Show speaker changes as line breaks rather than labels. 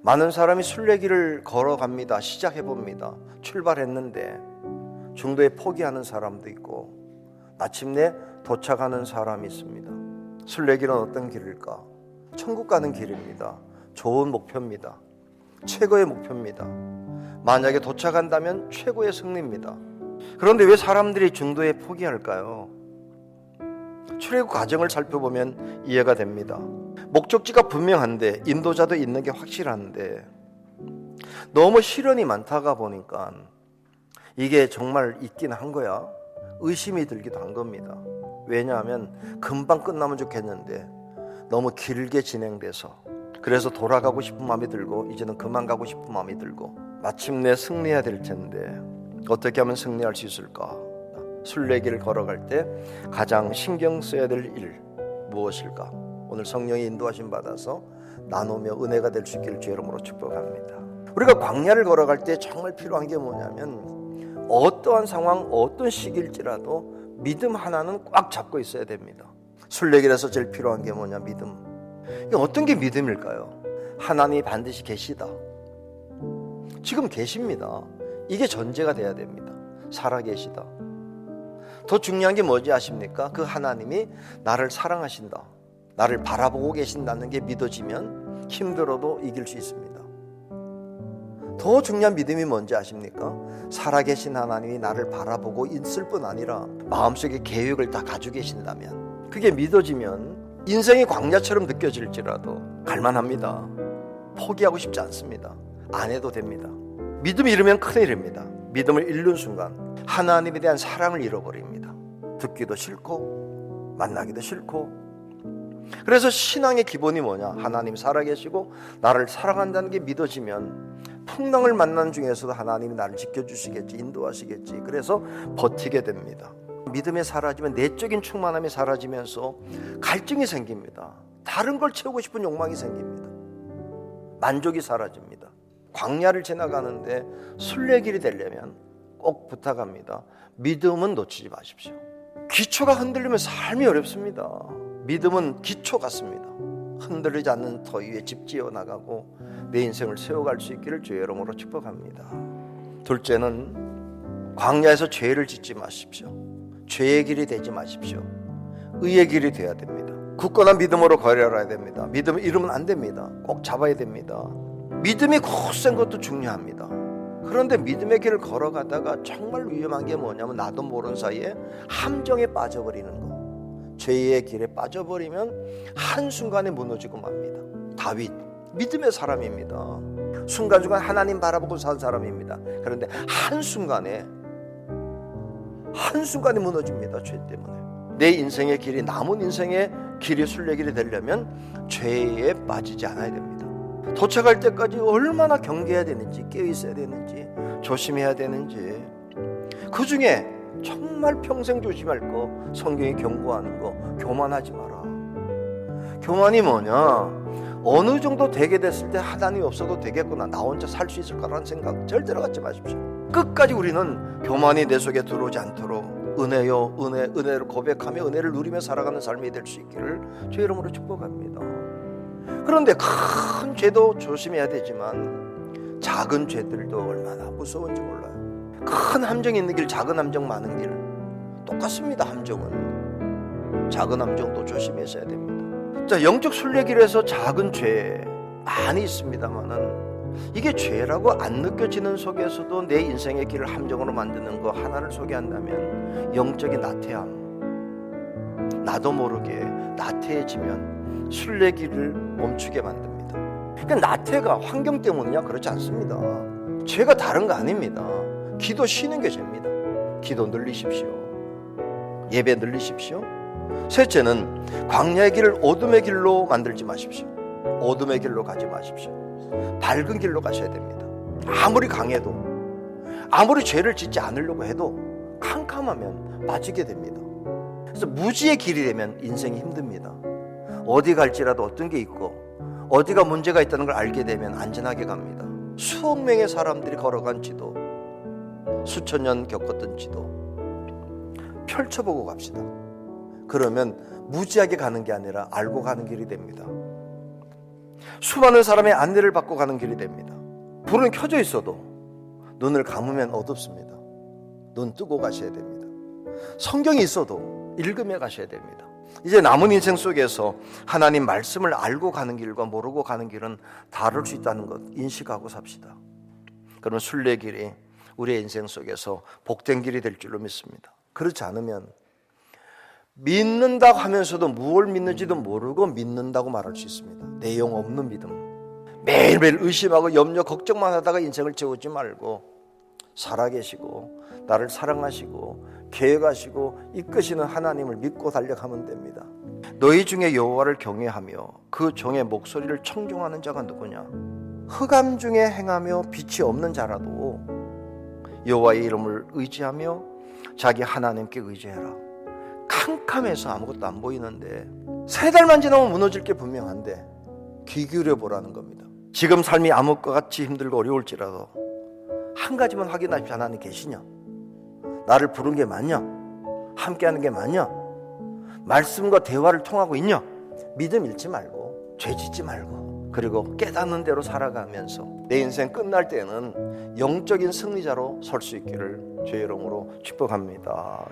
많은 사람이 순례길을 걸어갑니다. 시작해봅니다. 출발했는데 중도에 포기하는 사람도 있고 마침내 도착하는 사람이 있습니다. 순례길은 어떤 길일까? 천국 가는 길입니다. 좋은 목표입니다. 최고의 목표입니다. 만약에 도착한다면 최고의 승리입니다. 그런데 왜 사람들이 중도에 포기할까요? 출애굽 과정을 살펴보면 이해가 됩니다. 목적지가 분명한데 인도자도 있는 게 확실한데 너무 시련이 많다가 보니까 이게 정말 있긴 한 거야? 의심이 들기도 한 겁니다. 왜냐하면 금방 끝나면 좋겠는데 너무 길게 진행돼서 그래서 돌아가고 싶은 마음이 들고 이제는 그만 가고 싶은 마음이 들고 마침내 승리해야 될 텐데 어떻게 하면 승리할 수 있을까? 순례길을 걸어갈 때 가장 신경 써야 될 일 무엇일까? 오늘 성령의 인도하심 받아서 나누며 은혜가 될 수 있기를 주의 이름으로 축복합니다. 우리가 광야를 걸어갈 때 정말 필요한 게 뭐냐면 어떠한 상황, 어떤 시기일지라도 믿음 하나는 꽉 잡고 있어야 됩니다. 순례길에서 제일 필요한 게 뭐냐? 믿음. 이게 어떤 게 믿음일까요? 하나님이 반드시 계시다. 지금 계십니다. 이게 전제가 돼야 됩니다. 살아계시다. 더 중요한 게 뭔지 아십니까? 그 하나님이 나를 사랑하신다. 나를 바라보고 계신다는 게 믿어지면 힘들어도 이길 수 있습니다. 더 중요한 믿음이 뭔지 아십니까? 살아계신 하나님이 나를 바라보고 있을 뿐 아니라 마음속에 계획을 다 가지고 계신다면 그게 믿어지면 인생이 광야처럼 느껴질지라도 갈만합니다. 포기하고 싶지 않습니다. 안 해도 됩니다. 믿음이 잃으면 큰일입니다. 믿음을 잃는 순간 하나님에 대한 사랑을 잃어버립니다. 듣기도 싫고 만나기도 싫고. 그래서 신앙의 기본이 뭐냐? 하나님 살아계시고 나를 사랑한다는 게 믿어지면 풍랑을 만나는 중에서도 하나님이 나를 지켜주시겠지, 인도하시겠지. 그래서 버티게 됩니다. 믿음이 사라지면 내적인 충만함이 사라지면서 갈증이 생깁니다. 다른 걸 채우고 싶은 욕망이 생깁니다. 만족이 사라집니다. 광야를 지나가는데 순례길이 되려면 꼭 부탁합니다. 믿음은 놓치지 마십시오. 기초가 흔들리면 삶이 어렵습니다. 믿음은 기초 같습니다. 흔들리지 않는 터 위에 집 지어 나가고 내 인생을 세워갈 수 있기를 주의 이름으로 축복합니다. 둘째는 광야에서 죄를 짓지 마십시오. 죄의 길이 되지 마십시오. 의의 길이 되어야 됩니다. 굳건한 믿음으로 걸어야 됩니다. 믿음을 잃으면 안 됩니다. 꼭 잡아야 됩니다. 믿음이 굳센 것도 중요합니다. 그런데 믿음의 길을 걸어가다가 정말 위험한 게 뭐냐면 나도 모르는 사이에 함정에 빠져버리는 거. 죄의 길에 빠져버리면 한순간에 무너지고 맙니다. 다윗 믿음의 사람입니다. 순간순간 하나님 바라보고 산 사람입니다. 그런데 한순간에 무너집니다. 죄 때문에. 내 인생의 길이 남은 인생의 길이 순례길이 되려면 죄에 빠지지 않아야 됩니다. 도착할 때까지 얼마나 경계해야 되는지, 깨어있어야 되는지, 조심해야 되는지, 그 중에 정말 평생 조심할 거 성경이 경고하는 거 교만하지 마라. 교만이 뭐냐? 어느 정도 되게 됐을 때 하나님이 없어도 되겠구나, 나 혼자 살 수 있을 거라는 생각 절대로 갖지 마십시오. 끝까지 우리는 교만이 내 속에 들어오지 않도록 은혜요 은혜를 고백하며 은혜를 누리며 살아가는 삶이 될 수 있기를 주의 이름으로 축복합니다. 그런데 큰 죄도 조심해야 되지만 작은 죄들도 얼마나 무서운지 몰라요. 큰 함정이 있는 길, 작은 함정 많은 길 똑같습니다. 함정은 작은 함정도 조심하셔야 됩니다. 자, 영적 순례길에서 작은 죄 많이 있습니다만은 이게 죄라고 안 느껴지는 속에서도 내 인생의 길을 함정으로 만드는 거 하나를 소개한다면 영적인 나태함. 나도 모르게 나태해지면 순례길을 멈추게 만듭니다. 그러니까 나태가 환경 때문이냐? 그렇지 않습니다. 죄가 다른 거 아닙니다. 기도 쉬는 게 죄입니다. 기도 늘리십시오. 예배 늘리십시오. 셋째는 광야의 길을 어둠의 길로 만들지 마십시오. 어둠의 길로 가지 마십시오. 밝은 길로 가셔야 됩니다. 아무리 강해도, 아무리 죄를 짓지 않으려고 해도 캄캄하면 빠지게 됩니다. 그래서 무지의 길이 되면 인생이 힘듭니다. 어디 갈지라도 어떤 게 있고 어디가 문제가 있다는 걸 알게 되면 안전하게 갑니다. 수억 명의 사람들이 걸어간 지도, 수천 년 겪었던 지도 펼쳐보고 갑시다. 그러면 무지하게 가는 게 아니라 알고 가는 길이 됩니다. 수많은 사람의 안내를 받고 가는 길이 됩니다. 불은 켜져 있어도 눈을 감으면 어둡습니다. 눈 뜨고 가셔야 됩니다. 성경이 있어도 읽으며 가셔야 됩니다. 이제 남은 인생 속에서 하나님 말씀을 알고 가는 길과 모르고 가는 길은 다를 수 있다는 것 인식하고 삽시다. 그러면 순례길이 우리의 인생 속에서 복된 길이 될 줄로 믿습니다. 그렇지 않으면 믿는다고 하면서도 무엇을 믿는지도 모르고 믿는다고 말할 수 있습니다. 내용 없는 믿음. 매일매일 의심하고 염려 걱정만 하다가 인생을 채우지 말고 살아계시고 나를 사랑하시고 계획하시고 이끄시는 하나님을 믿고 달려가면 됩니다. 너희 중에 여호와를 경외하며 그 종의 목소리를 청종하는 자가 누구냐? 흑암 중에 행하며 빛이 없는 자라도 여호와의 이름을 의지하며 자기 하나님께 의지해라. 캄캄해서 아무것도 안 보이는데 3달만 지나면 무너질 게 분명한데 귀 기울여 보라는 겁니다. 지금 삶이 암흑과 같이 힘들고 어려울지라도 한 가지만 확인하십시오. 하나님 계시냐? 나를 부른 게 맞냐? 함께하는 게 맞냐? 말씀과 대화를 통하고 있냐? 믿음 잃지 말고 죄 짓지 말고 그리고 깨닫는 대로 살아가면서 내 인생 끝날 때는 영적인 승리자로 설 수 있기를 주의 이름으로 축복합니다.